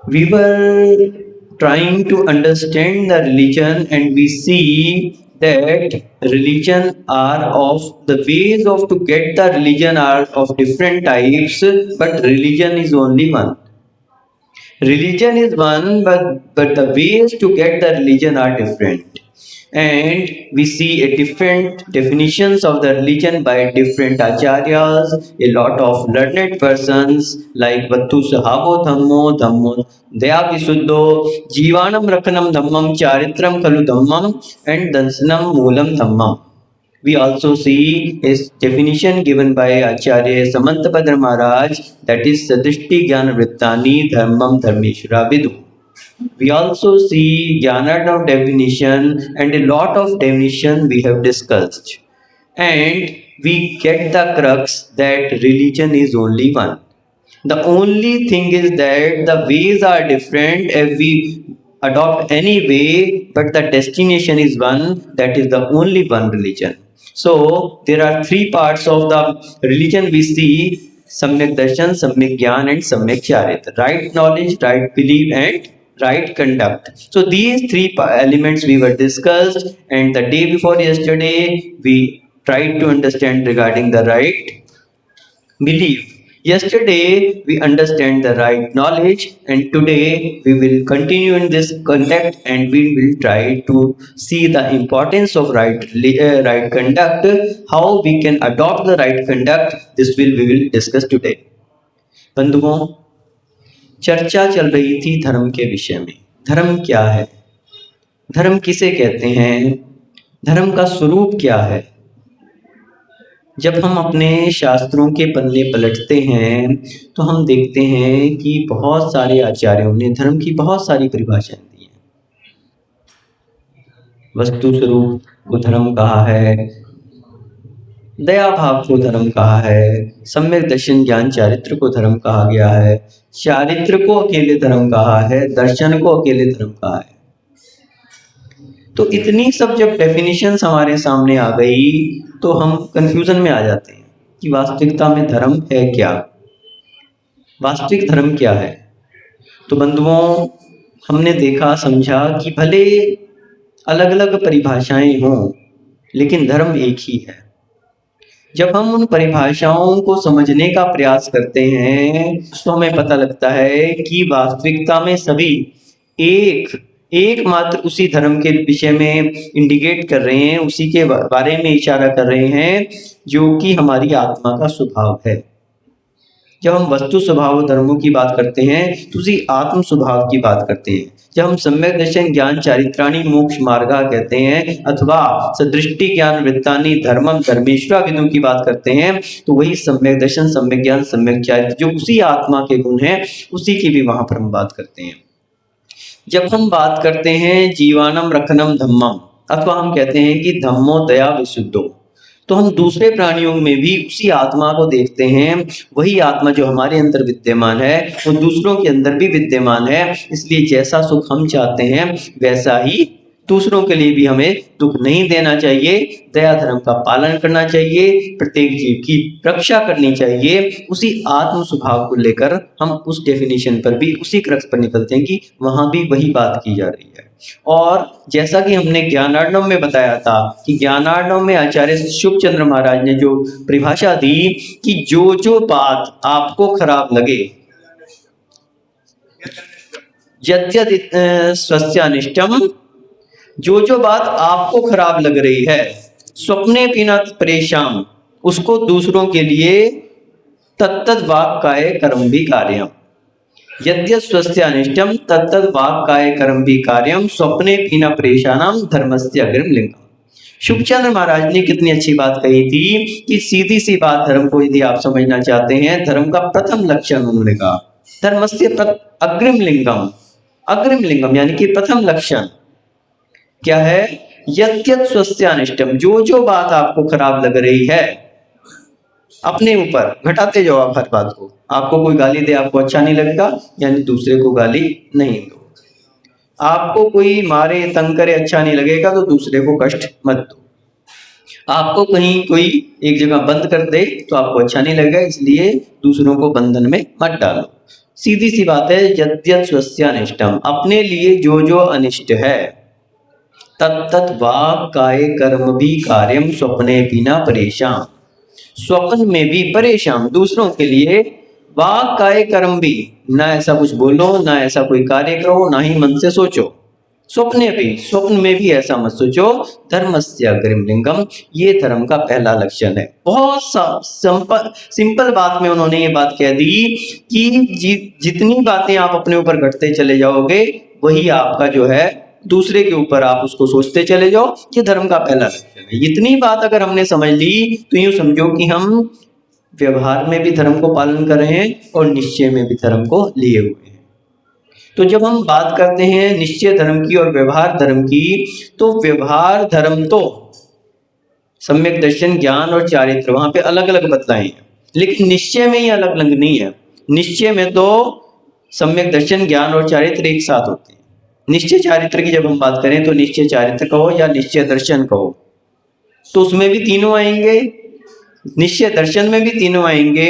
We were trying to understand the religion, and we see that religion are of the ways of to get the religion are of different types, but religion is only one. Religion is one, but the ways to get the religion are different. And we see a different definitions of the religion by different acharyas, a lot of learned persons like Vattu Sahavo Dhammo, Daya Visuddho, Jivanam Rakanam Dhammam, Charitram Kalu Dhammam, and Dansanam Moolam Dhammam. We also see his definition given by Acharya Samantabhadra Maharaj, that is Sadrishti Jnana Vrittani Dharmam Dharmeshwara Vidu. We also see Jnanadam definition and a lot of definition we have discussed. And we get the crux that religion is only one. The only thing is that the ways are different if we adopt any way, but the destination is one, that is the only one religion. So there are three parts of the religion we see: Samyak Darshan, Samyak Gyan, and Samyak Charita. Right knowledge, right belief, and right conduct. So these three elements we were discussed, and the day before yesterday we tried to understand regarding the right belief. Yesterday we understand the right knowledge, and today we will continue in this conduct, and we will try to see the importance of right conduct, how we can adopt the right conduct. This will we will discuss today. बंधुओं, चर्चा चल रही थी धर्म के विषय में। धर्म क्या है, धर्म किसे कहते हैं, धर्म का स्वरूप क्या है। जब हम अपने शास्त्रों के पन्ने पलटते हैं तो हम देखते हैं कि बहुत सारे आचार्यों ने धर्म की बहुत सारी परिभाषाएं दी हैं। वस्तु स्वरूप को धर्म कहा है, दया भाव को धर्म कहा है, सम्यक दर्शन ज्ञान चारित्र को धर्म कहा गया है, चारित्र को अकेले धर्म कहा है, दर्शन को अकेले धर्म कहा है। तो इतनी सब जब डेफिनेशंस हमारे सामने आ गई तो हम कंफ्यूजन में आ जाते हैं कि वास्तविकता में धर्म है क्या, वास्तविक धर्म क्या है। तो बंधुओं, हमने देखा समझा कि भले अलग अलग परिभाषाएं हों, लेकिन धर्म एक ही है। जब हम उन परिभाषाओं को समझने का प्रयास करते हैं तो हमें पता लगता है कि वास्तविकता में सभी एकमात्र उसी धर्म के विषय में इंडिकेट कर रहे हैं, उसी के बारे में इशारा कर रहे हैं जो कि हमारी आत्मा का स्वभाव है। जब हम वस्तु स्वभाव धर्मों की बात करते हैं तो उसी आत्म स्वभाव की बात करते हैं। जब हम सम्यक दर्शन ज्ञान चारित्राणि मोक्ष मार्गा कहते हैं अथवा सदृष्टि ज्ञान वृत्तानि धर्मम धर्मेश्वर विदु की बात करते हैं तो वही सम्यक दर्शन, सम्यक ज्ञान, सम्यक चारित्र जो उसी आत्मा के गुण हैं, उसी की भी वहां पर हम बात करते हैं। जब हम बात करते हैं जीवानम रखनम धम्मम, अथवा हम कहते हैं कि धम्मो दया विशुद्धो, तो हम दूसरे प्राणियों में भी उसी आत्मा को देखते हैं। वही आत्मा जो हमारे अंदर विद्यमान है वो दूसरों के अंदर भी विद्यमान है। इसलिए जैसा सुख हम चाहते हैं वैसा ही दूसरों के लिए भी हमें दुख नहीं देना चाहिए, दया धर्म का पालन करना चाहिए, प्रत्येक जीव की रक्षा करनी चाहिए। उसी आत्म स्वभाव को लेकर हम उस डेफिनेशन पर भी उसी क्रक्स पर निकलते हैं कि वहां भी वही बात की जा रही है। और जैसा कि हमने ज्ञानार्णव में बताया था कि ज्ञानार्णव में आचार्य शुभचंद्र महाराज ने जो परिभाषा दी कि जो बात आपको खराब लगे, यद्यद स्वस्यानिष्टम, जो बात आपको खराब लग रही है, स्वप्ने पीना परेशान, उसको दूसरों के लिए तत्तद वाक्काय कर्म भी कार्यम, यद्य स्वस्य अनिष्टम तत्तद वाक्काय कर्म भी कार्यम, स्वप्ने पीना परेशानम धर्मस्य अग्रिम लिंगम। शुभचंद्र महाराज ने कितनी अच्छी बात कही थी कि सीधी सी बात धर्म को यदि आप समझना चाहते हैं, धर्म का प्रथम लक्षण उन्होंने कहा धर्मस्य अग्रिम लिंगम। अग्रिम लिंगम यानी कि प्रथम लक्षण क्या है, यद्यत् स्वस्य अनिष्टम, जो बात आपको खराब लग रही है, अपने ऊपर घटाते जाओ आप हर बात को। आपको कोई गाली दे, आपको अच्छा नहीं लगेगा, यानी दूसरे को गाली नहीं दो। आपको कोई मारे तंग करे, अच्छा नहीं लगेगा तो दूसरे को कष्ट मत दो। आपको कहीं कोई एक जगह बंद कर दे तो आपको अच्छा नहीं लगेगा, इसलिए दूसरों को बंधन में मत डालो। सीधी सी बात है, यद्यत् स्वस्य अनिष्टम, अपने लिए जो जो अनिष्ट है, तत्तत् वाक् काय कर्म भी कार्यम स्वप्ने बिना परेशान, स्वप्न में भी परेशान, दूसरों के लिए वाक् काय कर्म भी, ना ऐसा कुछ बोलो, ना ऐसा कोई कार्य करो, ना ही मन से सोचो। स्वप्ने भी, स्वप्न में भी ऐसा मत सोचो। धर्मस्य अग्रिम लिंगम, ये धर्म का पहला लक्षण है। बहुत सिंपल बात में उन्होंने ये बात कह दी कि जितनी बातें आप अपने यूपर घटते चले जाओगे, वही आपका जो है दूसरे के ऊपर आप उसको सोचते चले जाओ। ये धर्म का पहला लक्षण है। इतनी बात अगर हमने समझ ली तो यूं समझो कि हम व्यवहार में भी धर्म को पालन कर रहे हैं और निश्चय में भी धर्म को लिए हुए हैं। तो जब हम बात करते हैं निश्चय धर्म की और व्यवहार धर्म की, तो व्यवहार धर्म तो सम्यक दर्शन, ज्ञान और चारित्र वहां पे अलग अलग बतलाए हैं, लेकिन निश्चय में ही अलग अलग नहीं है। निश्चय में तो सम्यक दर्शन, ज्ञान और चारित्र एक साथ होते हैं। निश्चय चारित्र की जब हम बात करें तो निश्चय चारित्र कहो या निश्चय दर्शन कहो, तो उसमें भी तीनों आएंगे। निश्चय दर्शन में भी तीनों आएंगे,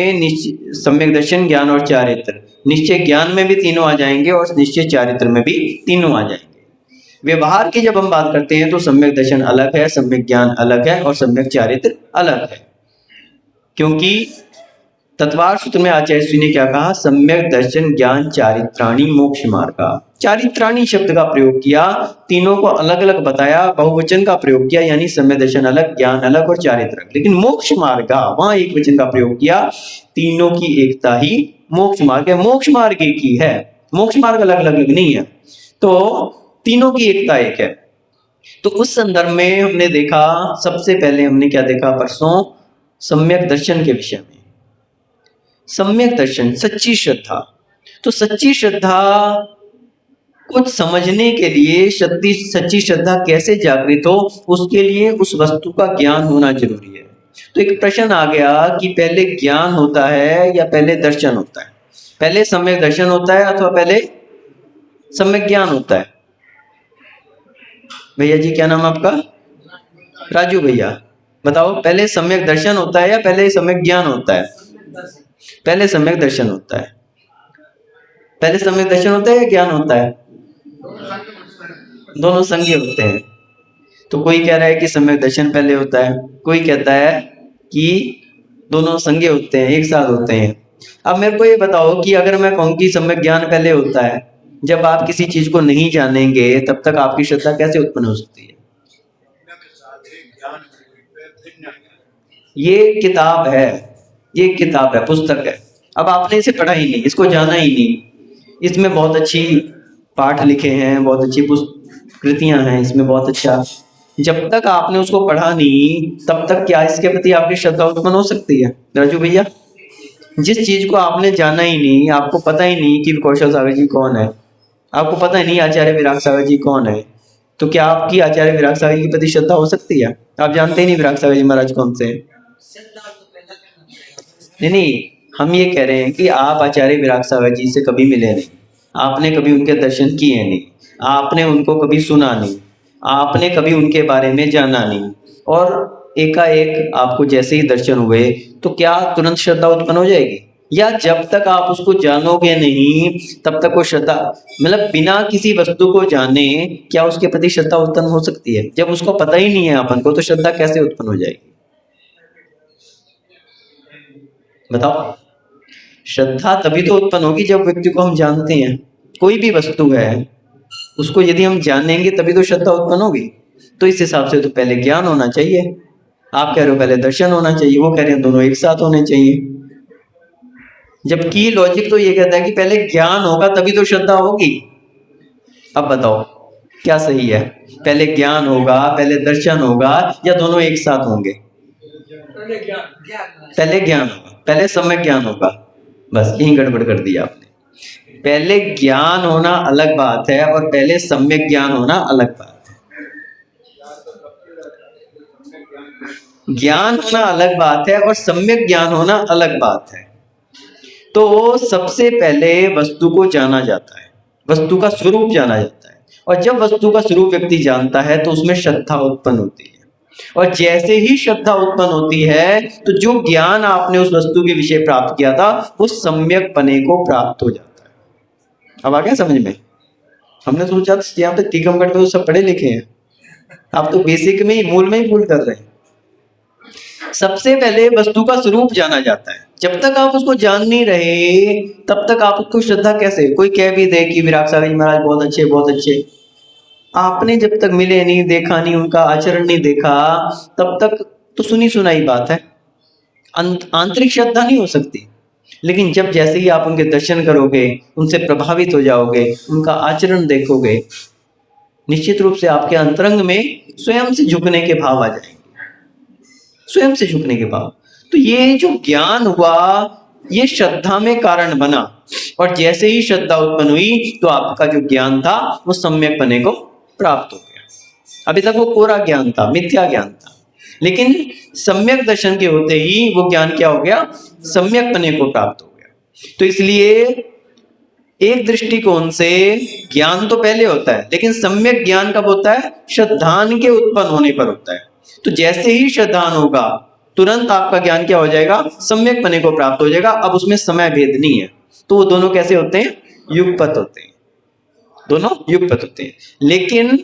सम्यक दर्शन, ज्ञान और चारित्र। निश्चय ज्ञान में भी तीनों आ जाएंगे और निश्चय चारित्र में भी तीनों आ जाएंगे। व्यवहार की जब हम बात करते हैं तो सम्यक दर्शन अलग है, सम्यक ज्ञान अलग है और सम्यक चारित्र अलग है। क्योंकि तत्वार सूत्र में आचार्य श्री ने क्या कहा, सम्यक दर्शन ज्ञान चारित्राणी मोक्ष मार्गा। चारित्राणी शब्द का प्रयोग किया, तीनों को अलग अलग बताया, बहुवचन का प्रयोग किया, यानी सम्यक दर्शन अलग, ज्ञान अलग और चारित्र अलग। लेकिन मोक्ष मार्ग वहां एक वचन का प्रयोग किया, तीनों की एकता ही मोक्ष मार्ग है। मोक्ष मार्ग एक ही है, मोक्ष मार्ग अलग अलग नहीं है, तो तीनों की एकता एक है। तो उस संदर्भ में हमने देखा, सबसे पहले हमने क्या देखा परसों, सम्यक दर्शन के विषय में। सम्यक दर्शन, सच्ची श्रद्धा। तो सच्ची श्रद्धा कुछ समझने के लिए, सच्ची श्रद्धा कैसे जागृत हो, उसके लिए उस वस्तु का ज्ञान होना जरूरी है। तो एक प्रश्न आ गया कि पहले ज्ञान होता है या पहले दर्शन होता है? पहले सम्यक दर्शन होता है अथवा पहले सम्यक ज्ञान होता है? भैया जी, क्या नाम आपका? राजू भैया, बताओ पहले सम्यक दर्शन होता है या पहले सम्यक ज्ञान होता है? पहले सम्यक दर्शन होता है। पहले सम्यक दर्शन होता है या ज्ञान होता है? दोनों संज्ञ होते हैं। तो कोई कह रहा है कि सम्यक दर्शन पहले होता है, कोई कहता है कि दोनों संज्ञ होते हैं, एक साथ होते हैं। अब मेरे को ये बताओ कि अगर मैं कहूँ कि सम्यक ज्ञान पहले होता है, जब आप किसी चीज को नहीं जानेंगे तब तक आपकी श्रद्धा कैसे उत्पन्न हो सकती है? ये किताब है, ये किताब है, पुस्तक है। अब आपने इसे पढ़ा ही नहीं, इसको जाना ही नहीं। इसमें बहुत अच्छी पाठ लिखे हैं, बहुत अच्छी कृतियां हैं इसमें, बहुत अच्छा। जब तक आपने उसको पढ़ा नहीं, तब तक क्या इसके प्रति आपकी श्रद्धा उत्पन्न हो सकती है? राजू भैया, जिस चीज को आपने जाना ही नहीं, आपको पता ही नहीं कि कौशल सागर जी कौन है, आपको पता ही नहीं आचार्य विराग सागर जी कौन है, तो क्या आपकी आचार्य विराग सागर जी के प्रति श्रद्धा हो सकती है? आप जानते ही नहीं विराग सागर जी महाराज कौन से हैं। नहीं, हम ये कह रहे हैं कि आप आचार्य विराग सागर जी से कभी मिले नहीं, आपने कभी उनके दर्शन किए नहीं, आपने उनको कभी सुना नहीं, आपने कभी उनके बारे में जाना नहीं, और एकाएक आपको जैसे ही दर्शन हुए तो क्या तुरंत श्रद्धा उत्पन्न हो जाएगी? या जब तक आप उसको जानोगे नहीं तब तक वो श्रद्धा, मतलब बिना किसी वस्तु को जाने क्या उसके प्रति श्रद्धा उत्पन्न हो सकती है? जब उसको पता ही नहीं है अपन को, तो श्रद्धा कैसे उत्पन्न हो जाएगी? बताओ। श्रद्धा तभी तो उत्पन्न होगी जब व्यक्ति को हम जानते हैं। कोई भी वस्तु है, उसको यदि हम जानेंगे तभी तो श्रद्धा उत्पन्न होगी। तो इस हिसाब से तो पहले ज्ञान होना चाहिए। आप कह रहे हो पहले दर्शन होना चाहिए, वो कह रहे हैं दोनों एक साथ होने चाहिए। जबकि लॉजिक तो ये कहता है कि पहले ज्ञान होगा तभी तो श्रद्धा होगी। अब बताओ क्या सही है? पहले ज्ञान होगा, पहले दर्शन होगा, या दोनों एक साथ होंगे? पहले ज्ञान होगा, पहले सम्यक ज्ञान होगा। बस यही गड़बड़ कर दिया आपने। पहले ज्ञान होना अलग बात है और पहले सम्यक ज्ञान होना अलग बात है। ज्ञान होना अलग बात है और सम्यक ज्ञान होना अलग बात है। तो सबसे पहले वस्तु को जाना जाता है, वस्तु का स्वरूप जाना जाता है, और जब वस्तु का स्वरूप व्यक्ति जानता है तो उसमें श्रद्धा उत्पन्न होती है। और जैसे ही श्रद्धा उत्पन्न होती है तो जो ज्ञान आपने उस वस्तु के विषय प्राप्त किया था, उस सम्यक पने को प्राप्त हो जाता है। अब आ गया समझ में? हमने सोचा यहाँ पे टीकमगढ़ में तो सब पढ़े लिखे हैं, आप तो बेसिक में ही, मूल में ही भूल कर रहे हैं। सबसे पहले वस्तु का स्वरूप जाना जाता है। जब तक आप उसको जान नहीं रहे तब तक आप उसको श्रद्धा कैसे? कोई कह भी दे कि विराग सागर जी महाराज बहुत अच्छे बहुत अच्छे, आपने जब तक मिले नहीं, देखा नहीं, उनका आचरण नहीं देखा, तब तक तो सुनी सुनाई बात है, आंतरिक श्रद्धा नहीं हो सकती। लेकिन जब जैसे ही आप उनके दर्शन करोगे, उनसे प्रभावित हो जाओगे, उनका आचरण देखोगे, निश्चित रूप से आपके अंतरंग में स्वयं से झुकने के भाव आ जाएंगे, स्वयं से झुकने के भाव। तो ये जो ज्ञान हुआ ये श्रद्धा में कारण बना, और जैसे ही श्रद्धा उत्पन्न हुई तो आपका जो ज्ञान था वो सम्यक बने को प्राप्त हो गया। अभी तक वो कोरा ज्ञान था, मिथ्या ज्ञान था, लेकिन सम्यक दर्शन के होते ही वो ज्ञान क्या हो गया? सम्यक बने को प्राप्त हो गया। तो इसलिए एक दृष्टिकोण से ज्ञान तो पहले होता है, लेकिन सम्यक ज्ञान कब होता है? श्रद्धान के उत्पन्न होने पर होता है। तो जैसे ही श्रद्धान होगा तुरंत आपका ज्ञान क्या हो जाएगा? सम्यक बने को प्राप्त हो जाएगा। अब उसमें समय भेद नहीं है। तो वो दोनों कैसे होते हैं? युगपत होते हैं, दोनों युगपत होते हैं। लेकिन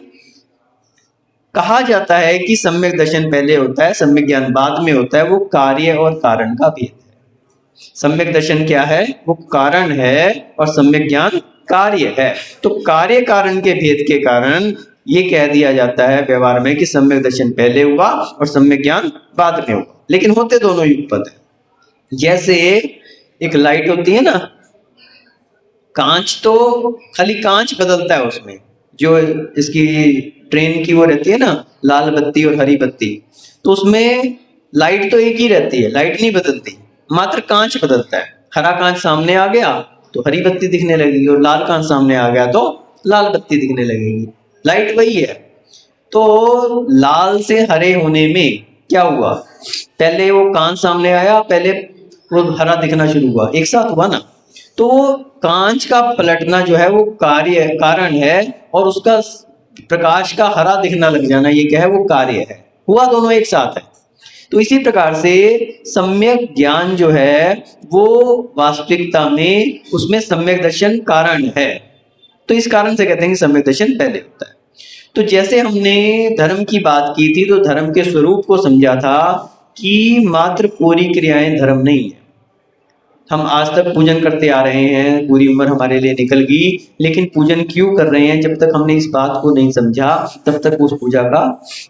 कहा जाता है कि सम्यक दर्शन पहले होता है, सम्यक ज्ञान बाद में होता है। वो कार्य और कारण का भेद है। सम्यक दर्शन क्या है? वो कारण है, और सम्यक ज्ञान कार्य है। तो कार्य कारण के भेद के कारण ये कह दिया जाता है व्यवहार में कि सम्यक दर्शन पहले हुआ और सम्यक ज्ञान बाद में हुआ, लेकिन होते दोनों युगपत है। जैसे एक लाइट होती है ना, कांच तो खाली कांच बदलता है, उसमें जो इसकी ट्रेन की वो रहती है ना, लाल बत्ती और हरी बत्ती, तो उसमें लाइट तो एक ही रहती है, लाइट नहीं बदलती, मात्र कांच बदलता है। हरा कांच सामने आ गया तो हरी बत्ती दिखने लगेगी, और लाल कांच सामने आ गया तो लाल बत्ती दिखने लगेगी। लाइट वही है। तो लाल से हरे होने में क्या हुआ? पहले वो कांच सामने आया, पहले वो हरा दिखना शुरू हुआ, एक साथ हुआ ना। तो कांच का पलटना जो है वो कार्य कारण है, और उसका प्रकाश का हरा दिखना लग जाना ये क्या है? वो कार्य है। हुआ दोनों एक साथ है। तो इसी प्रकार से सम्यक ज्ञान जो है वो वास्तविकता में उसमें सम्यक दर्शन कारण है। तो इस कारण से कहते हैं कि सम्यक दर्शन पहले होता है। तो जैसे हमने धर्म की बात की थी, तो धर्म के स्वरूप को समझा था कि मात्र पूरी क्रियाएं धर्म नहीं है। हम आज तक पूजन करते आ रहे हैं, पूरी उम्र हमारे लिए निकल गई, लेकिन पूजन क्यों कर रहे हैं? जब तक हमने इस बात को नहीं समझा तब तक उस पूजा का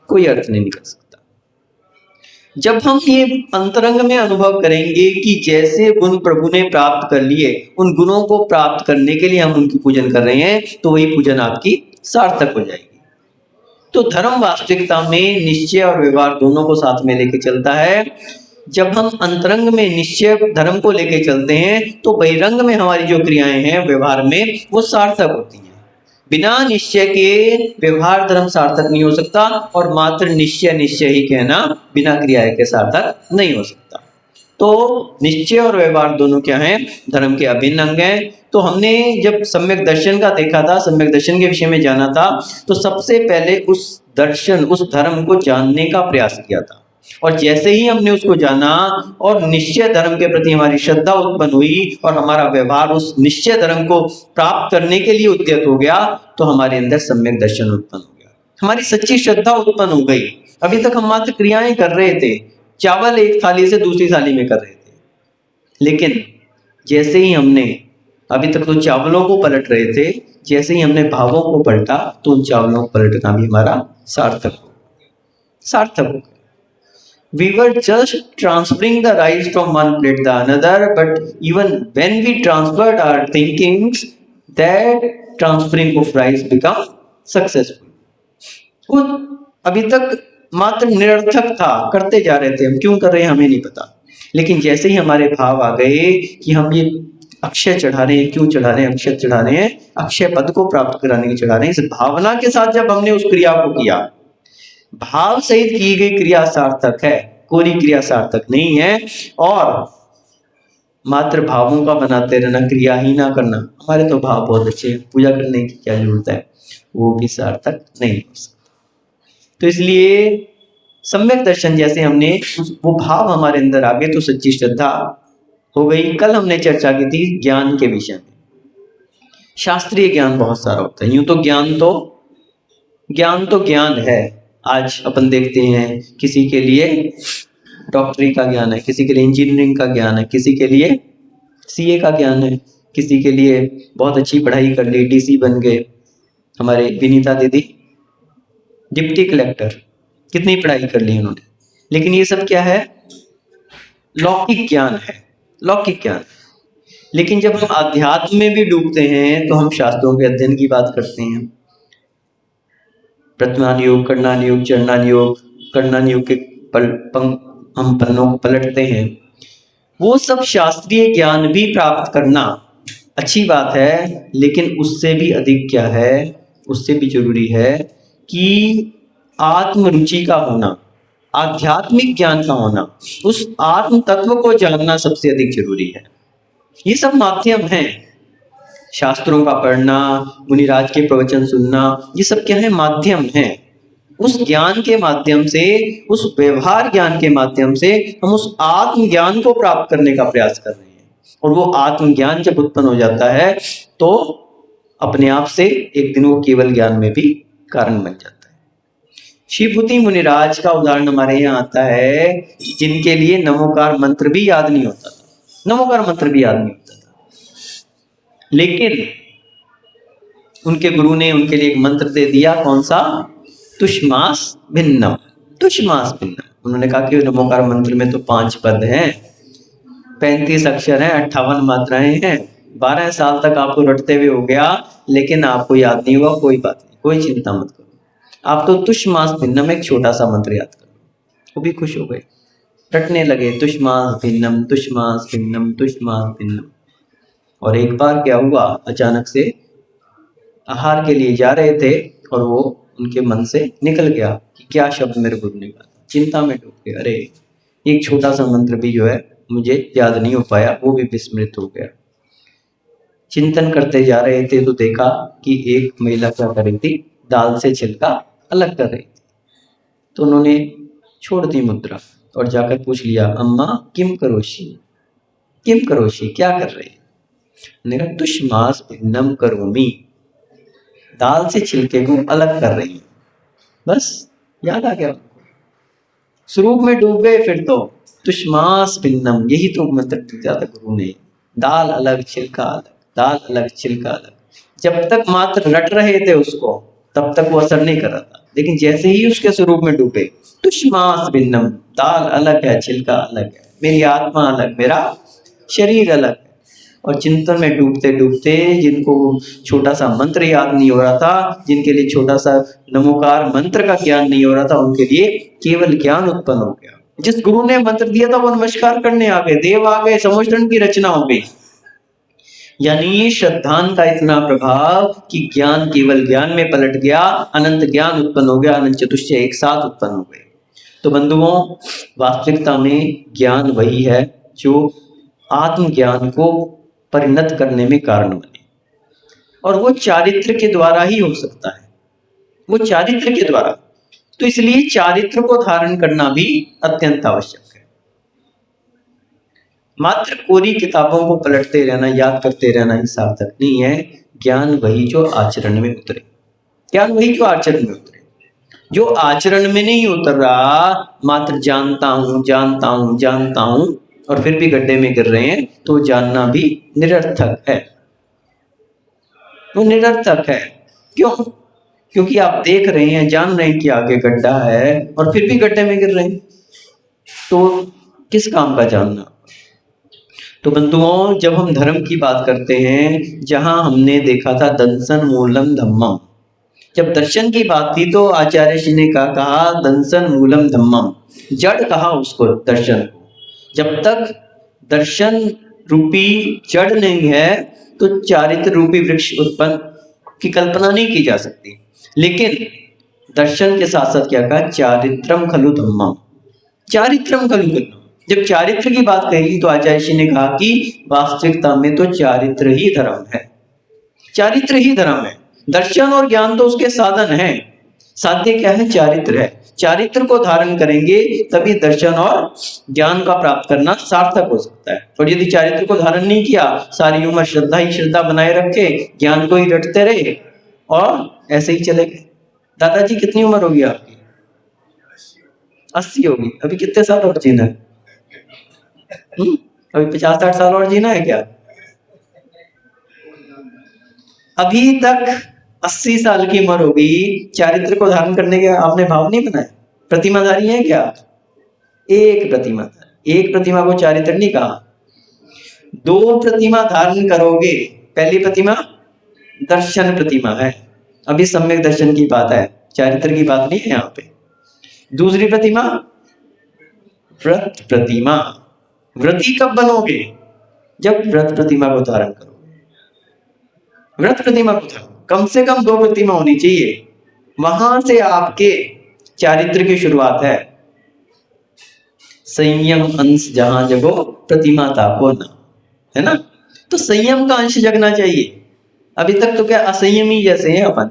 कोई अर्थ नहीं निकल सकता। जब हम ये अंतरंग में अनुभव करेंगे कि जैसे गुण प्रभु ने प्राप्त कर लिए, उन गुणों को प्राप्त करने के लिए हम उनकी पूजन कर रहे हैं, तो वही पूजन आपकी सार्थक हो जाएगी। तो धर्म वास्तविकता में निश्चय और व्यवहार दोनों को साथ में लेके चलता है। जब हम अंतरंग में निश्चय धर्म को लेके चलते हैं तो बहिरंग में हमारी जो क्रियाएं हैं व्यवहार में वो सार्थक होती हैं। बिना निश्चय के व्यवहार धर्म सार्थक नहीं हो सकता, और मात्र निश्चय निश्चय ही कहना बिना क्रिया के सार्थक नहीं हो सकता। तो निश्चय और व्यवहार दोनों क्या हैं? धर्म के अभिन्न अंग हैं। तो हमने जब सम्यक दर्शन का देखा था, सम्यक दर्शन के विषय में जाना था, तो सबसे पहले उस दर्शन, उस धर्म को जानने का प्रयास किया था। और जैसे ही हमने उसको जाना और निश्चय धर्म के प्रति हमारी श्रद्धा उत्पन्न हुई और हमारा व्यवहार उस निश्चय धर्म को प्राप्त करने के लिए उद्यत हो गया, तो हमारे अंदर सम्यक दर्शन उत्पन्न हो गया, हमारी सच्ची श्रद्धा उत्पन्न हो गई। अभी तक हम मात्र क्रियाएं कर रहे थे, चावल एक थाली से दूसरी थाली में कर रहे थे, लेकिन जैसे ही हमने, अभी तक तो चावलों को पलट रहे थे, जैसे ही हमने भावों को पलटा तो उन चावलों को पलटना भी हमारा सार्थक हो। We were just transferring the rice from one plate to another, but even when we transferred our thinkings, that transferring of rice become successful. वो अभी तक मात्र निरर्थक था, करते जा रहे थे, हम क्यों कर रहे हैं हमें नहीं पता। लेकिन जैसे ही हमारे भाव आ गए कि हम ये अक्षय चढ़ा रहे हैं, क्यों चढ़ा रहे हैं? अक्षय चढ़ा रहे हैं, अक्षय पद को प्राप्त कराने के चढ़ा रहे हैं। इस भावना के साथ जब हमने उस क्रिया को किया, भाव सहित की गई क्रिया सार्थक है, कोई क्रिया सार्थक नहीं है। और मात्र भावों का बनाते रहना, क्रिया ही ना करना, हमारे तो भाव बहुत अच्छे, पूजा करने की क्या जरूरत है, वो भी सार्थक नहीं हो सकता। तो इसलिए सम्यक दर्शन जैसे हमने वो भाव हमारे अंदर आ गए तो सच्ची श्रद्धा हो गई। कल हमने चर्चा की थी ज्ञान के विषय में। शास्त्रीय ज्ञान बहुत सारा होता है। यूं तो ज्ञान है। आज अपन देखते हैं किसी के लिए डॉक्टरी का ज्ञान है, किसी के लिए इंजीनियरिंग का ज्ञान है, किसी के लिए सीए का ज्ञान है, किसी के लिए बहुत अच्छी पढ़ाई कर ली, डीसी बन गए। हमारे विनीता दीदी डिप्टी कलेक्टर, कितनी पढ़ाई कर ली उन्होंने, लेकिन ये सब क्या है? लौकिक ज्ञान है, लौकिक ज्ञान। लेकिन जब हम अध्यात्म में भी डूबते हैं तो हम शास्त्रों के अध्ययन की बात करते हैं। प्रथमान योग, करणान योग, चरणान योग, करणान योग के हम पन्नों को पलटते हैं। वो सब शास्त्रीय ज्ञान भी प्राप्त करना अच्छी बात है, लेकिन उससे भी अधिक क्या है, उससे भी जरूरी है कि आत्म रुचि का होना, आध्यात्मिक ज्ञान का होना, उस आत्म तत्व को जानना सबसे अधिक जरूरी है। ये सब माध्यम हैं, शास्त्रों का पढ़ना, मुनिराज के प्रवचन सुनना, ये सब क्या है? माध्यम हैं। उस ज्ञान के माध्यम से, उस व्यवहार ज्ञान के माध्यम से हम उस आत्म ज्ञान को प्राप्त करने का प्रयास कर रहे हैं। और वो आत्म ज्ञान जब उत्पन्न हो जाता है तो अपने आप से एक दिन वो केवल ज्ञान में भी कारण बन जाता है। शिवभूति मुनिराज का उदाहरण हमारे यहाँ आता है, जिनके लिए नमोकार मंत्र भी याद नहीं होता था, नमोकार मंत्र भी याद नहीं होता था, लेकिन उनके गुरु ने उनके लिए एक मंत्र दे दिया। कौन सा? तुष्मास भिन्नम, तुष्मास भिन्नम। उन्होंने कहा कि नमोकार मंत्र में तो 5 पद हैं, 35 अक्षर हैं, 58 मात्राएं हैं, 12 साल तक आपको रटते हुए हो गया, लेकिन आपको याद नहीं हुआ। कोई बात नहीं, कोई चिंता मत करो, आप तो तुष्मास भिन्नम एक छोटा सा मंत्र याद करो। वो भी खुश हो गए, रटने लगे, तुष्मास भिन्नम, तुष्मास भिन्नम, तुष्मास भिन्नम। और एक बार क्या हुआ, अचानक से आहार के लिए जा रहे थे और वो उनके मन से निकल गया कि क्या शब्द मेरे गुरु ने कहा। चिंता में डूब गए, अरे एक छोटा सा मंत्र भी जो है मुझे याद नहीं हो पाया, वो भी विस्मृत हो गया। चिंतन करते जा रहे थे तो देखा कि एक महिला क्या कर रही थी, दाल से छिलका अलग कर रही थी। तो उन्होंने छोड़ दी मुद्रा और जाकर पूछ लिया, अम्मा किम करोशी, किम करोशी, क्या कर रही? मैंने कहा तुष्मास भिन्नम करोमी, दाल से छिलके को अलग कर रही है। बस याद आ गया, स्वरूप में डूब गए। फिर तो तुष्मास भिन्नम, यही तो मंत्र दिया था गुरु ने, दाल अलग छिलका अलग, दाल अलग छिलका अलग। जब तक मात्र रट रहे थे उसको तब तक वो असर नहीं कर रहा था, लेकिन जैसे ही उसके स्वरूप में डूबे, तुष्मास भिन्नम, दाल अलग है, छिलका अलग है, मेरी आत्मा अलग, मेरा शरीर अलग है। और चिंतन में डूबते डूबते जिनको छोटा सा मंत्र याद नहीं हो रहा था, जिनके लिए छोटा सा नमोकार मंत्र का ज्ञान नहीं हो रहा था, उनके लिए केवल ज्ञान उत्पन्न हो गया। जिस गुरु ने मंत्र दिया था वो नमस्कार करने आ गए, देव आ गए, समुद्रण की रचना हो गई। यानी श्रद्धान का इतना प्रभाव कि ज्ञान केवल ज्ञान में पलट गया, अनंत ज्ञान उत्पन्न हो गया, अनंत चतुष्टय एक साथ उत्पन्न हो गए। तो बंधुओं, वास्तविकता में ज्ञान वही है जो आत्मज्ञान को परिणत करने में कारण बने, और वो चारित्र के द्वारा ही हो सकता है, वो चारित्र के द्वारा। तो इसलिए चारित्र को धारण करना भी अत्यंत आवश्यक है। मात्र कोरी किताबों को पलटते रहना, याद करते रहना ही सार्थक नहीं है। ज्ञान वही जो आचरण में उतरे, ज्ञान वही जो आचरण में उतरे। जो आचरण में नहीं उतर रहा, मात्र जानता हूं जानता हूं जानता हूं और फिर भी गड्ढे में गिर रहे हैं, तो जानना भी निरर्थक है, वो निरर्थक है। क्यों? क्योंकि आप देख रहे हैं, जान रहे हैं कि आगे गड्ढा है और फिर भी गड्ढे में गिर रहे हैं, तो किस काम का जानना? तो बंधुओं, जब हम धर्म की बात करते हैं, जहां हमने देखा था दंसन मूलम धम्मम, जब दर्शन की बात थी तो आचार्य जी ने कहा दंसन मूलम धम्मम, जड़ कहा उसको, दर्शन को। जब तक दर्शन रूपी जड़ नहीं है तो चारित्र रूपी वृक्ष उत्पन्न की कल्पना नहीं की जा सकती। लेकिन दर्शन के साथ साथ क्या कहा, चारित्रम खलु धम्मम, चारित्रम खलु धम्मम। जब चारित्र की बात कही तो आचार्य जी ने कहा कि वास्तविकता में तो चारित्र ही धर्म है, चारित्र ही धर्म है। दर्शन और ज्ञान तो उसके साधन हैं। साध्य क्या है? चारित्र है। चारित्र को धारण करेंगे तभी दर्शन और ज्ञान का प्राप्त करना सार्थक हो सकता है। और यदि चारित्र को धारण नहीं किया, सारी उम्र श्रद्धा ही श्रद्धा बनाए रखे, ज्ञान को ही रटते रहे और ऐसे ही चले गए। दादाजी कितनी उम्र होगी आपकी? 80 होगी। अभी कितने साल और जीना है? अभी 50-60 साल और जीना है क्या? अभी तक 80 साल की उम्र होगी, चारित्र को धारण करने के आपने भाव नहीं बनाए। प्रतिमाधारी है क्या? एक प्रतिमा, एक प्रतिमा को चारित्र नहीं कहा। 2 प्रतिमा धारण करोगे। पहली प्रतिमा दर्शन प्रतिमा है, अभी सम्यक दर्शन की बात है, चारित्र की बात नहीं है यहाँ पे। दूसरी प्रतिमा व्रत प्रतिमा। व्रती कब बनोगे? जब व्रत प्रतिमा को धारण करोगे। व्रत प्रतिमा को धारण, कम से कम 2 प्रतिमा होनी चाहिए, वहां से आपके चारित्र की शुरुआत है। संयम अंश जहां जगो प्रतिमा ताको ना, है ना? तो संयम का अंश जगना चाहिए। अभी तक तो क्या असंयमी जैसे हैं अपन।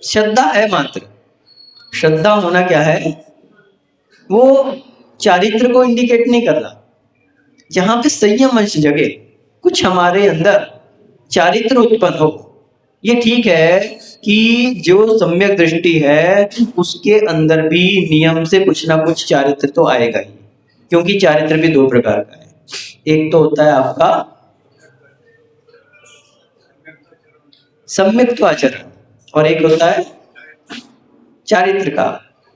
श्रद्धा है मात्र, श्रद्धा होना क्या है? वो चारित्र को इंडिकेट नहीं कर रहा। जहां पे संयम अंश जगे, कुछ हमारे अंदर चारित्र उत्पन्न हो। ये ठीक है कि जो सम्यक दृष्टि है उसके अंदर भी नियम से कुछ ना कुछ चारित्र तो आएगा ही, क्योंकि चारित्र भी 2 प्रकार का है। एक तो होता है आपका सम्यक्त्व आचरण और एक होता है चारित्र का।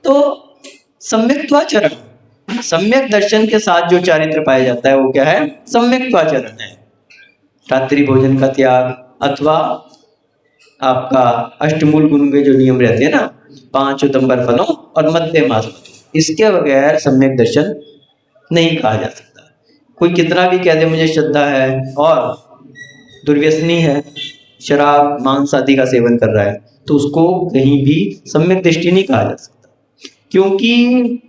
तो सम्यक्त्वाचरण, सम्यक दर्शन के साथ जो चारित्र पाया जाता है वो क्या है? सम्यक्त्वाचरण है। रात्रि भोजन का त्याग, अथवा आपका अष्टमूल गुण के जो नियम रहते हैं ना, 5 उदंबर फलों और मध्य मास, इसके बगैर सम्यक दर्शन नहीं कहा जा सकता। कोई कितना भी कह दे मुझे श्रद्धा है और दुर्व्यसनी है, शराब मांस आदि का सेवन कर रहा है, तो उसको कहीं भी सम्यक दृष्टि नहीं कहा जा सकता। क्योंकि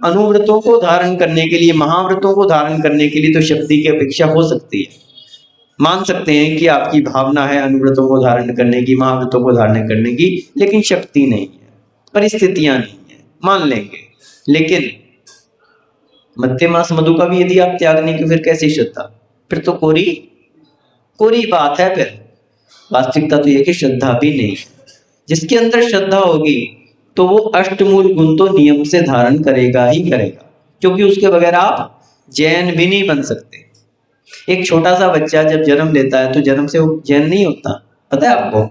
अनुव्रतों को धारण करने के लिए, महाव्रतों को धारण करने के लिए तो शक्ति की अपेक्षा हो सकती है। मान सकते हैं कि आपकी भावना है अनुव्रतों को धारण करने की, महाव्रतों को धारण करने की, लेकिन शक्ति नहीं है, परिस्थितियां नहीं है, मान लेंगे। लेकिन मध्य मास मधु का भी यदि आप त्याग नहीं, फिर कैसी श्रद्धा? फिर तो कोरी कोरी बात है। फिर वास्तविकता तो यह कि श्रद्धा भी नहीं है। जिसके अंदर श्रद्धा होगी तो वो अष्टमूल गुण तो नियम से धारण करेगा ही करेगा, क्योंकि उसके बगैर आप जैन भी नहीं बन सकते। एक छोटा सा बच्चा जब जन्म लेता है तो जन्म से वो जैन नहीं होता, पता है आपको?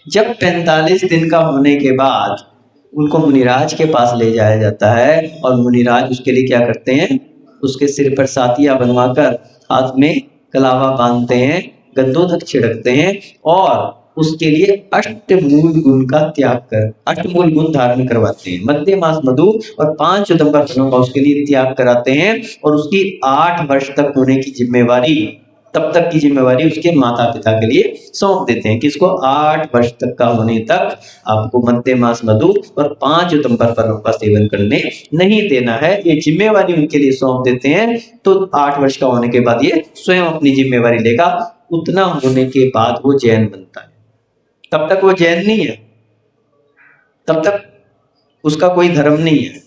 जब 45 दिन का होने के बाद उनको मुनिराज के पास ले जाया जाता है और मुनिराज उसके लिए क्या करते हैं? उसके सिर पर सातिया बनवाकर हाथ में कलावा बांधते हैं, गंधोदक छिड़कते हैं और उसके लिए अष्टमूल गुण का त्याग कर, अष्टमूल गुण धारण करवाते हैं। मध्य मास मधु और 5 उदंबर फलों का उसके लिए त्याग कराते हैं और उसकी 8 वर्ष तक होने की जिम्मेवारी, तब तक की जिम्मेवारी उसके माता पिता के लिए सौंप देते हैं कि इसको 8 वर्ष तक का होने तक आपको मध्य मास मधु और 5 उदंबर फलों का सेवन करने नहीं देना है। ये जिम्मेवारी उनके लिए सौंप देते हैं। तो 8 वर्ष का होने के बाद ये स्वयं अपनी जिम्मेवारी लेगा। उतना होने के बाद वो जैन बनता है। तब तक वो जैन नहीं है, तब तक उसका कोई धर्म नहीं है।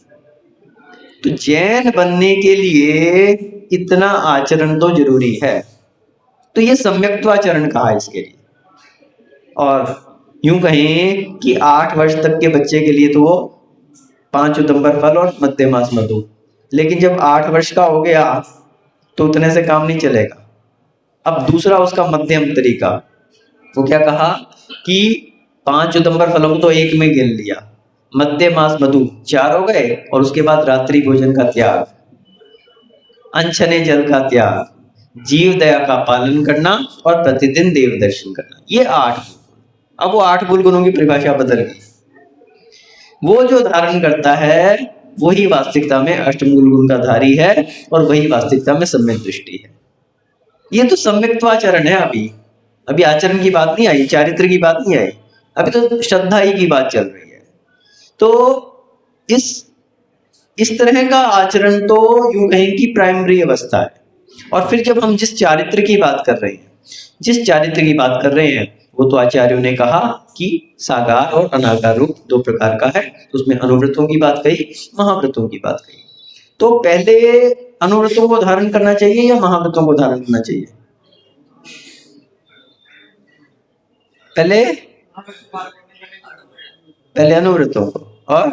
तो जैन बनने के लिए इतना आचरण तो जरूरी है। तो ये सम्यक्त्वाचरण कहा इसके लिए। और यूं कहें कि 8 वर्ष तक के बच्चे के लिए तो वो 5 उदंबर फल और मध्य मास मधु, लेकिन जब 8 वर्ष का हो गया तो उतने से काम नहीं चलेगा। अब दूसरा उसका मध्यम तरीका, वो क्या कहा कि 5 उदंबर फलों को तो एक में गिन लिया, मध्य मास मधु 4 हो गए और उसके बाद रात्रि भोजन का त्याग, अनछने जल का त्याग, जीव दया का पालन करना और प्रतिदिन देव दर्शन करना, ये 8। अब वो 8 मूल गुणों की परिभाषा बदल गई। वो जो धारण करता है वही वास्तविकता में अष्टमूल गुण का धारी है और वही वास्तविकता में सम्यक दृष्टि है। ये तो सम्यक्त्वाचरण है। अभी आचरण की बात नहीं आई, चारित्र की बात नहीं आई, अभी तो श्रद्धा ही की बात चल रही है। तो इस तरह का आचरण तो यूं कहें कि प्राइमरी अवस्था है। और फिर जब हम जिस चारित्र की बात कर रहे हैं, वो तो आचार्यों ने कहा कि साकार और अनाकार रूप दो प्रकार का है, तो उसमें अनुव्रतों की बात कही, महाव्रतों की बात कही। तो पहले अनुव्रतों को धारण करना चाहिए या महाव्रतों को धारण करना चाहिए? पहले पहले अनुव्रतों को और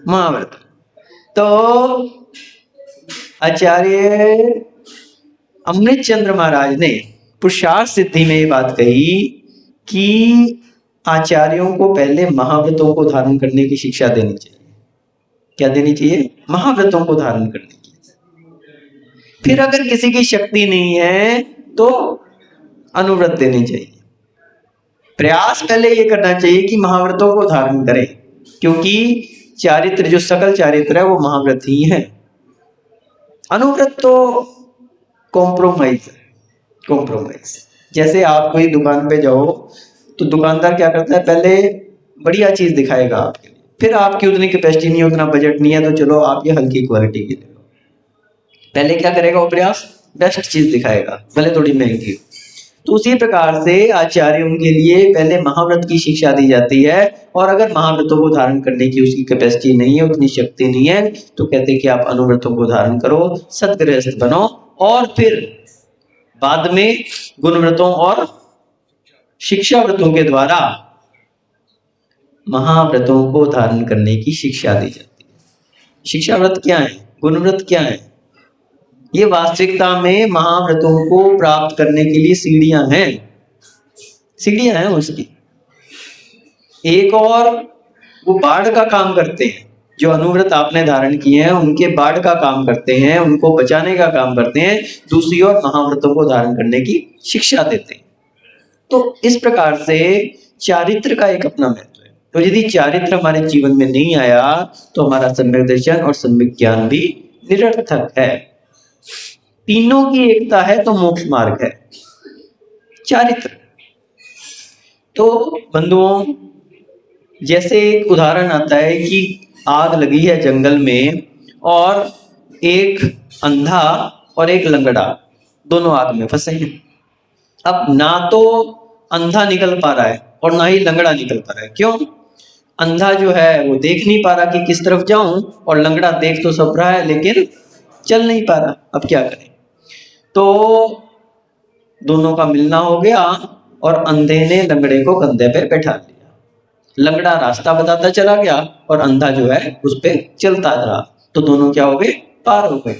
महाव्रत। तो आचार्य अमृत चंद्र महाराज ने पुरुषार्थ सिद्धि में ये बात कही कि आचार्यों को पहले महाव्रतों को धारण करने की शिक्षा देनी चाहिए। क्या देनी चाहिए? महाव्रतों को धारण करने की। फिर अगर किसी की शक्ति नहीं है तो अनुव्रत देनी चाहिए। प्रयास पहले ये करना चाहिए कि महाव्रतों को धारण करें, क्योंकि चारित्र जो सकल चारित्र है वो महाव्रत ही है। अनुव्रत तो कॉम्प्रोमाइज। जैसे आप कोई दुकान पे जाओ तो दुकानदार क्या करता है, पहले बढ़िया चीज दिखाएगा आपके लिए, फिर आपकी उतनी कैपेसिटी नहीं है, उतना बजट नहीं है, तो चलो आप ये हल्की क्वालिटी की ले लो। पहले क्या करेगा वो प्रयास, बेस्ट चीज दिखाएगा, भले थोड़ी महंगी। तो उसी प्रकार से आचार्यों के लिए पहले महाव्रत की शिक्षा दी जाती है, और अगर महाव्रतों को धारण करने की उसकी कैपेसिटी नहीं है, उतनी शक्ति नहीं है, तो कहते हैं कि आप अनुव्रतों को धारण करो, सद्गृहस्थ बनो, और फिर बाद में गुणव्रतों और शिक्षा व्रतों के द्वारा महाव्रतों को धारण करने की शिक्षा दी जाती है। शिक्षा व्रत क्या है, गुणव्रत क्या है, ये वास्तविकता में महाव्रतों को प्राप्त करने के लिए सीढ़ियां हैं उसकी। एक और वो बाढ़ का काम करते हैं, जो अनुव्रत आपने धारण किए हैं उनके बाढ़ का काम करते हैं, उनको बचाने का काम करते हैं। दूसरी ओर महाव्रतों को धारण करने की शिक्षा देते हैं। तो इस प्रकार से चारित्र का एक अपना महत्व है। तो यदि चारित्र हमारे जीवन में नहीं आया तो हमारा सम्यक दर्शन और सम्यक ज्ञान भी निरर्थक है। तीनों की एकता है तो मोक्ष मार्ग है चारित्र। तो बंधुओं, जैसे एक उदाहरण आता है कि आग लगी है जंगल में, और एक अंधा और एक लंगड़ा दोनों आग में फंसे हैं। अब ना तो अंधा निकल पा रहा है और ना ही लंगड़ा निकल पा रहा है। क्यों? अंधा जो है वो देख नहीं पा रहा कि किस तरफ जाऊं, और लंगड़ा देख तो सब रहा है लेकिन चल नहीं पा रहा। अब क्या करें? तो दोनों का मिलना हो गया और अंधे ने लंगड़े को कंधे पे बैठा लिया। लंगड़ा रास्ता बताता चला गया और अंधा जो है उस पे चलता रहा। तो दोनों क्या हो गए? पार हो गए।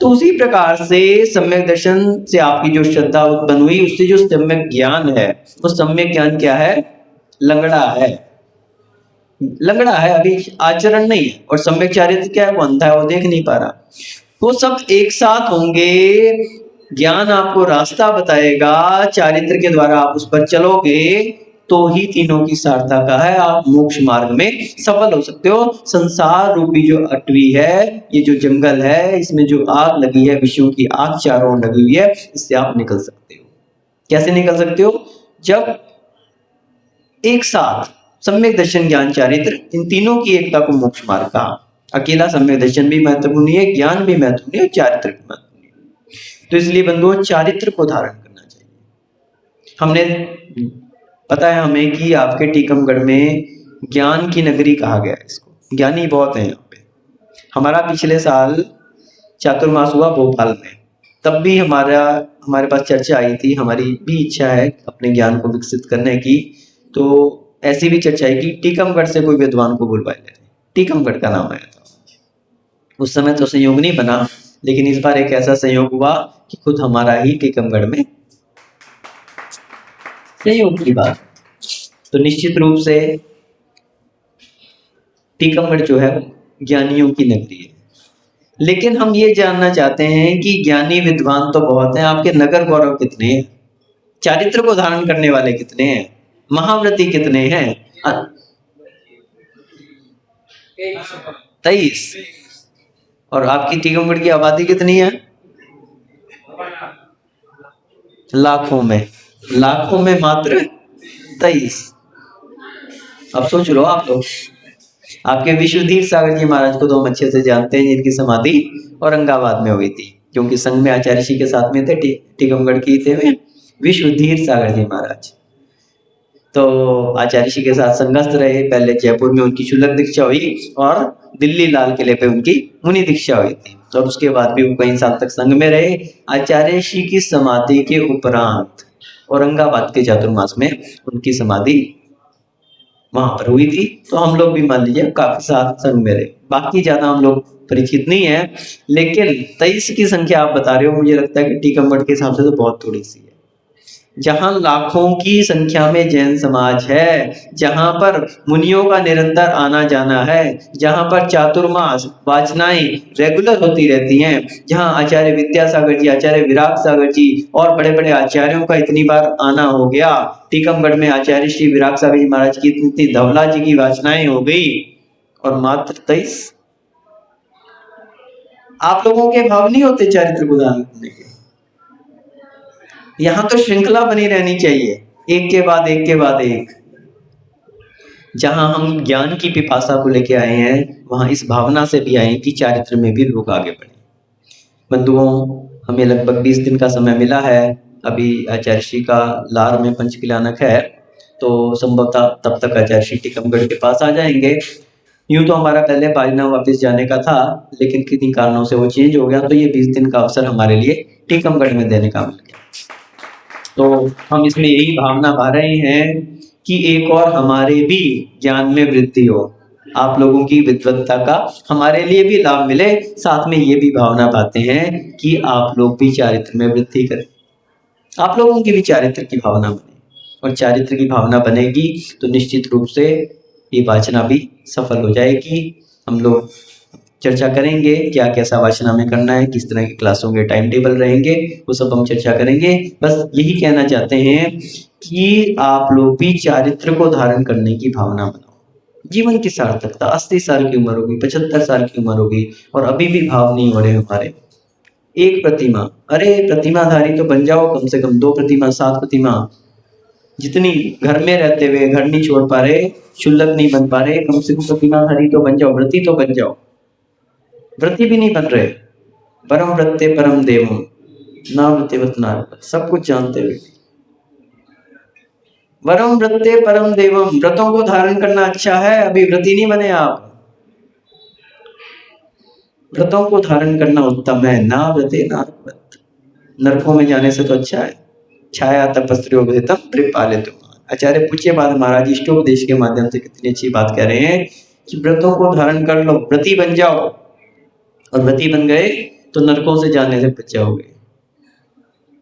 तो उसी प्रकार से सम्यक दर्शन से आपकी जो श्रद्धा उत्पन्न हुई, उससे जो सम्यक ज्ञान है, वो सम्यक ज्ञान क्या है? लंगड़ा है। अभी आचरण नहीं है। और सम्यक चारित्र क्या है? वो अंधा है, वो देख नहीं पा रहा। वो सब एक साथ होंगे, ज्ञान आपको रास्ता बताएगा, चारित्र के द्वारा आप उस पर चलोगे तो ही तीनों की सार्थकता है, आप मोक्ष मार्ग में सफल हो सकते हो। संसार रूपी जो अटवी है, ये जो जंगल है, इसमें जो आग लगी है, विषयों की आग चारों ओर लगी हुई है, इससे आप निकल सकते हो। कैसे निकल सकते हो? जब एक साथ सम्यक दर्शन, ज्ञान, चारित्र, इन तीनों की एकता को मोक्ष मार्ग कहा। अकेला सम्यक दर्शन भी महत्वपूर्ण है, ज्ञान भी महत्वपूर्ण है, चारित्र भी महत्वपूर्ण है। तो इसलिए बंधुओं, चारित्र को धारण करना चाहिए। हमने पता है हमें कि आपके टीकमगढ़ में ज्ञान की नगरी कहा गया है इसको, ज्ञानी बहुत है यहाँ पे। हमारा पिछले साल चातुर्मास हुआ भोपाल में, तब भी हमारे पास चर्चा आई थी। हमारी भी इच्छा है अपने ज्ञान को विकसित करने की, तो ऐसी भी चर्चा है कि टीकमगढ़ से कोई विद्वान को बुलवाए लेते। टीकमगढ़ का नाम आया था। उस समय तो संयोग नहीं बना, लेकिन इस बार एक ऐसा संयोग हुआ कि खुद हमारा ही टीकमगढ़ में संयोग की बात। तो निश्चित रूप से टीकमगढ़ जो है ज्ञानियों की नगरी है। लेकिन हम ये जानना चाहते हैं कि ज्ञानी विद्वान तो बहुत हैं, आपके नगर गौरव कितने हैं? चारित्र को धारण करने वाले कितने हैं? महाव्रती कितने हैं? 23। और आपकी टीकमगढ़ की आबादी कितनी है? लाखों में मात्र 23। अब सोच लो आप लोग। आपके विश्वधीर सागर जी महाराज को तो हम अच्छे से जानते हैं, जिनकी समाधि औरंगाबाद में हुई थी, क्योंकि संघ में आचार्य जी के साथ में थे, टीकमगढ़ की थे वे विश्वधीर सागर जी महाराज। तो आचार्य ऋषि के साथ संगस्थ रहे। पहले जयपुर में उनकी शुल्लक दीक्षा हुई और दिल्ली लाल किले पे उनकी मुनि दीक्षा हुई थी। और उसके बाद भी वो कई साल तक संघ में रहे। आचार्य ऋषि की समाधि के उपरांत औरंगाबाद के चातुर्मास में उनकी समाधि वहां पर हुई थी। तो हम लोग भी मान लीजिए काफी साल संघ में रहे। बाकी ज्यादा हम लोग परिचित नहीं है, लेकिन 23 की संख्या आप बता रहे हो, मुझे लगता है कि टीकमगढ़ के हिसाब से तो बहुत थोड़ी सी है। जहां लाखों की संख्या में जैन समाज है, जहां पर मुनियों का निरंतर आना जाना है, जहां पर चातुर्मास वाचनाएं रेगुलर होती रहती हैं, जहां आचार्य विद्यासागर जी, आचार्य विराट सागर जी और बड़े बड़े आचार्यों का इतनी बार आना हो गया। टीकमगढ़ में आचार्य श्री विराट सागर जी महाराज की इतनी, धवला जी की वाचनाएं हो गई और मात्र 23। आप लोगों के भाव नहीं होते चारित्र को दान करने के? यहाँ तो श्रृंखला बनी रहनी चाहिए, एक के बाद एक के बाद एक। जहां हम ज्ञान की पिपासा को लेके आए हैं, वहां इस भावना से भी आए कि चारित्र में भी लोग आगे बढ़े। बंधुओं, हमें लगभग 20 दिन का समय मिला है। अभी आचार्य श्री का लार में पंचकिलानक है, तो संभवतः तब तक आचार्य श्री टीकमगढ़ के पास आ जाएंगे। यूं तो हमारा पहले पाजना वापस जाने का था, लेकिन किन्हीं कारणों से वो चेंज हो गया, तो ये 20 दिन का अवसर हमारे लिए टीकमगढ़ में देने का मिल गया। तो हम इसमें यही भावना भा रहे हैं कि एक और हमारे भी ज्ञान में वृद्धि हो, आप लोगों की विद्वत्ता का हमारे लिए भी लाभ मिले। साथ में ये भी भावना पाते हैं कि आप लोग भी चारित्र में वृद्धि करें, आप लोगों की भी चारित्र की भावना बने। और चारित्र की भावना बनेगी तो निश्चित रूप से ये वाचना भी सफल हो जाएगी। हम लोग चर्चा करेंगे क्या कैसा वाचना में करना है, किस तरह की क्लासों के टाइम टेबल रहेंगे, वो सब हम चर्चा करेंगे। बस यही कहना चाहते हैं कि आप लोग भी चारित्र को धारण करने की भावना बनाओ। जीवन की सार्थकता, 80 साल की उम्र होगी, 75 साल की उम्र होगी और अभी भी भाव नहीं हो रहे हमारे। एक प्रतिमा, अरे प्रतिमाधारी तो बन जाओ, कम से कम 2 प्रतिमा, 7 प्रतिमा। जितनी घर में रहते हुए घर नहीं छोड़ पा रहे, शुल्लक नहीं बन पा रहे, कम से कम प्रतिमाधारी तो बन जाओ, व्रती तो बन जाओ। व्रती भी नहीं बन रहे। परम व्रते परम देवम ना व्रतिवत नारद, सब कुछ जानते हुए। वरम व्रते परम देवम, व्रतों को धारण करना अच्छा है, अभी व्रती नहीं बने आप। व्रतों को धारण करना उत्तम है, ना व्रते नारद, नरकों में जाने से तो अच्छा है। छाया तपस्योपदेशम परिपालितुम। आचार्य पूज्य बाद महाराज इष्टोपदेश के माध्यम से कितनी अच्छी बात कह रहे हैं कि व्रतों को धारण कर लो, व्रती बन जाओ, और व्रती बन गए तो नरकों से जाने से बच जाओगे।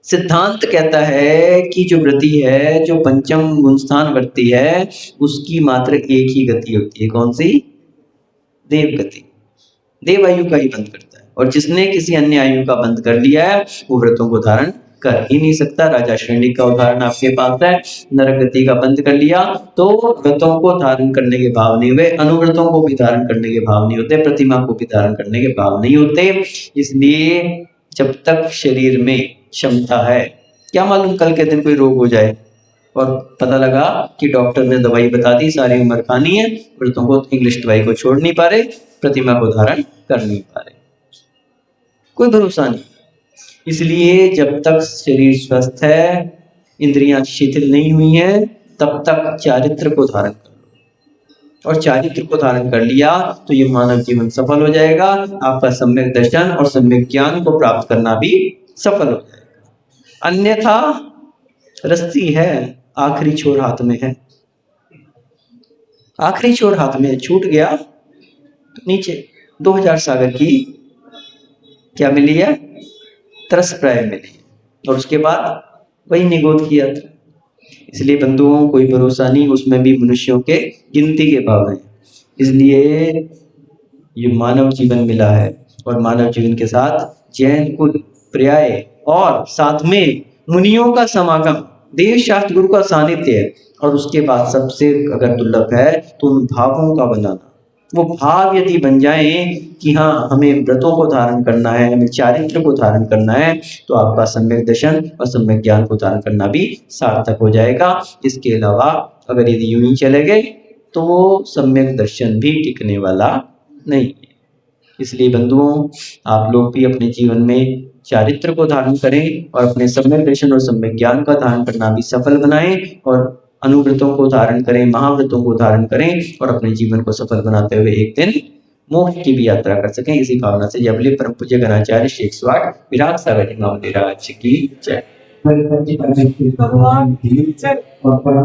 सिद्धांत कहता है कि जो व्रती है, जो पंचम गुणस्थान व्रती है, उसकी मात्र एक ही गति होती है। कौन सी? देव गति। देव आयु का ही बंद करता है, और जिसने किसी अन्य आयु का बंद कर लिया है वो व्रतों को धारण कर ही नहीं सकता। राजा श्रेणी का उदाहरण आपके पास है, नरक गति का बंद कर लिया तो व्रतों को धारण करने के भाव नहीं हुए, अनुव्रतों को भी धारण करने के भाव नहीं होते, प्रतिमा को भी धारण करने के भाव नहीं होते। इसलिए जब तक शरीर में क्षमता है, क्या मालूम कल के दिन कोई रोग हो जाए और पता लगा कि डॉक्टर ने दवाई बता दी, सारी उम्र खानी है, व्रतों को, इंग्लिश दवाई को छोड़ नहीं पा रहे, प्रतिमा को धारण कर नहीं पा रहे, कोई भरोसा नहीं। इसलिए जब तक शरीर स्वस्थ है, इंद्रियां शिथिल नहीं हुई हैं, तब तक चारित्र को धारण कर लो। और चारित्र को धारण कर लिया तो ये मानव जीवन सफल हो जाएगा, आपका सम्यक दर्शन और सम्यक ज्ञान को प्राप्त करना भी सफल हो जाएगा। अन्यथा रस्सी है, आखिरी छोर हाथ में है, आखिरी छोर हाथ में छूट गया तो नीचे 2000 सागर की क्या मिली है? तरस प्राय मिली, और उसके बाद वही निगोद किया था। इसलिए बंधुओं, कोई भरोसा नहीं, उसमें भी मनुष्यों के गिनती के भाव हैं। इसलिए ये मानव जीवन मिला है, और मानव जीवन के साथ जैन कुल, पर्याय और साथ में मुनियों का समागम, देव शास्त्र गुरु का सानिध्य है, और उसके बाद सबसे अगर दुर्लभ है तो उन भावों का बनाना। वो भाव यदि बन जाए कि हाँ हमें व्रतों को धारण करना है, हमें चारित्र को धारण करना है, तो आपका सम्यक दर्शन और सम्यक ज्ञान को धारण करना भी सार्थक हो जाएगा। इसके अलावा अगर यदि यूं ही चले गए तो वो सम्यक दर्शन भी टिकने वाला नहीं है। इसलिए बंधुओं, आप लोग भी अपने जीवन में चारित्र को धारण करें और अपने सम्यक दर्शन और सम्यक ज्ञान का धारण करना भी सफल बनाएं, और अनुव्रतों को धारण करें, महाव्रतों को धारण करें और अपने जीवन को सफल बनाते हुए एक दिन मोक्ष की भी यात्रा कर सकें। इसी भावना से जब परम पूज्य गणाचार्य शेख स्वाट विराट सागर महाराज की जय। भगवान की जय।